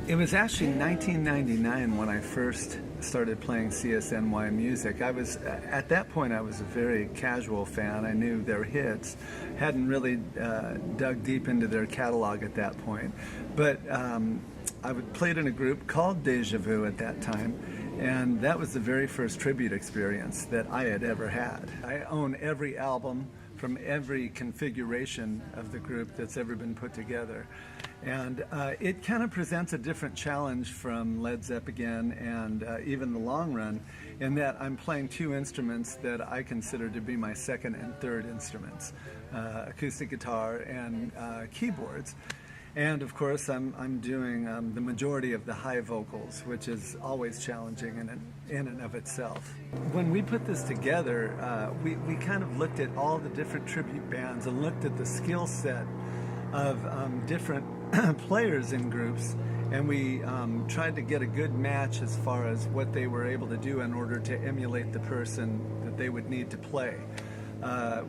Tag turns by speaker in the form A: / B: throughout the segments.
A: It was actually 1999 when I first started playing CSNY music. At that point, I was a very casual fan. I knew their hits, hadn't really dug deep into their catalog at that point. But I played in a group called Deja Vu at that time, and that was the very first tribute experience that I had ever had. I own every album from every configuration of the group that's ever been put together. And it kind of presents a different challenge from Led Zeppelin and even The Long Run, in that I'm playing two instruments that I consider to be my second and third instruments, acoustic guitar and keyboards. And of course, I'm doing the majority of the high vocals, which is always challenging in and of itself. When we put this together, we kind of looked at all the different tribute bands and looked at the skill set of different players in groups, and we tried to get a good match as far as what they were able to do in order to emulate the person that they would need to play.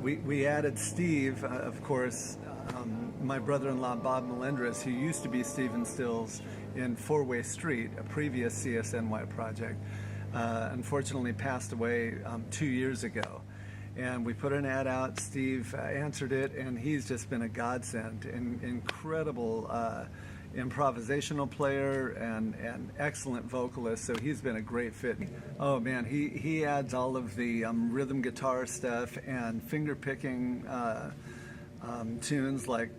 A: We added Steve, of course, my brother-in-law Bob Melendres, who used to be Stephen Stills in Four-Way Street, a previous CSNY project, unfortunately passed away 2 years ago. And we put an ad out, Steve answered it, and he's just been a godsend, an incredible improvisational player and excellent vocalist, so he's been a great fit. Oh man, he adds all of the rhythm guitar stuff and finger-picking tunes like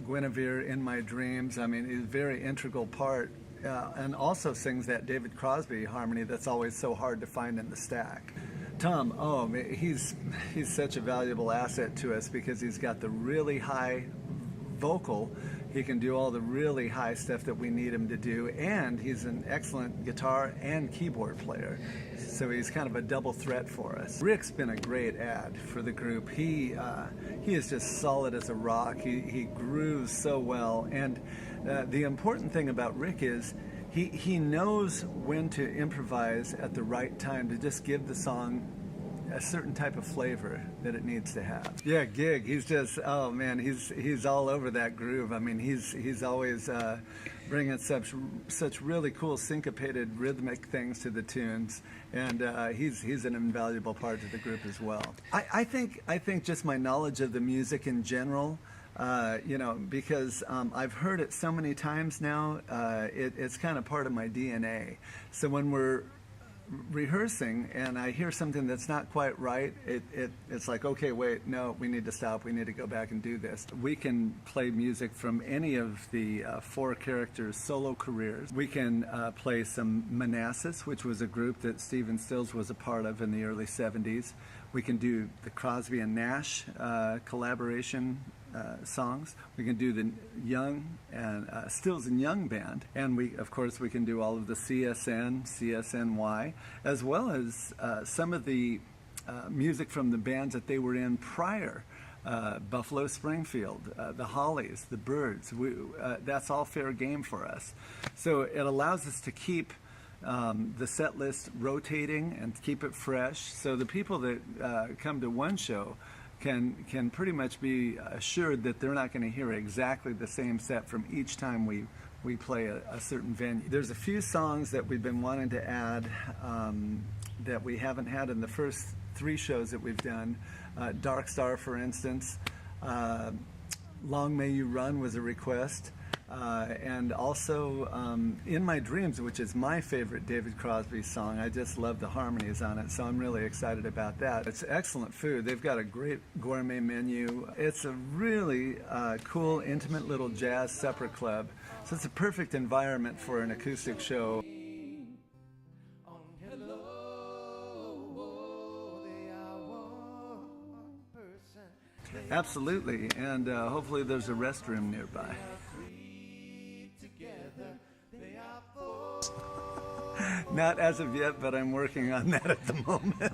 A: Guinevere, In My Dreams. I mean, he's a very integral part, and also sings that David Crosby harmony that's always so hard to find in the stack. Tom, oh, he's such a valuable asset to us because he's got the really high vocal. He can do all the really high stuff that we need him to do, and he's an excellent guitar and keyboard player. So he's kind of a double threat for us. Rick's been a great add for the group. He is just solid as a rock. He grooves so well, and the important thing about Rick is he knows when to improvise at the right time to just give the song a certain type of flavor that it needs to have. Yeah, Gig, he's just, oh man, he's all over that groove. I mean, he's always bringing such really cool syncopated rhythmic things to the tunes, and he's an invaluable part of the group as well. I think just my knowledge of the music in general, you know, because I've heard it so many times now, it's kind of part of my DNA. So when we're rehearsing and I hear something that's not quite right, it's like, okay, wait, no, we need to stop, we need to go back and do this. We can play music from any of the four characters' solo careers. We can play some Manassas, which was a group that Stephen Stills was a part of in the early 70s. We can do the Crosby and Nash collaboration songs. We can do the Young and Stills and Young band, and of course we can do all of the CSN, CSNY, as well as some of the music from the bands that they were in prior. Buffalo Springfield, the Hollies, the Byrds. That's all fair game for us. So it allows us to keep the set list rotating and keep it fresh. So the people that come to one show can pretty much be assured that they're not going to hear exactly the same set from each time we play a certain venue. There's a few songs that we've been wanting to add that we haven't had in the first 3 shows that we've done. Dark Star, for instance. Long May You Run was a request. And also In My Dreams, which is my favorite David Crosby song. I just love the harmonies on it, so I'm really excited about that. It's excellent food. They've got a great gourmet menu. It's a really cool, intimate little jazz supper club, so it's a perfect environment for an acoustic show. Absolutely, and hopefully there's a restroom nearby. Not as of yet, but I'm working on that at the moment.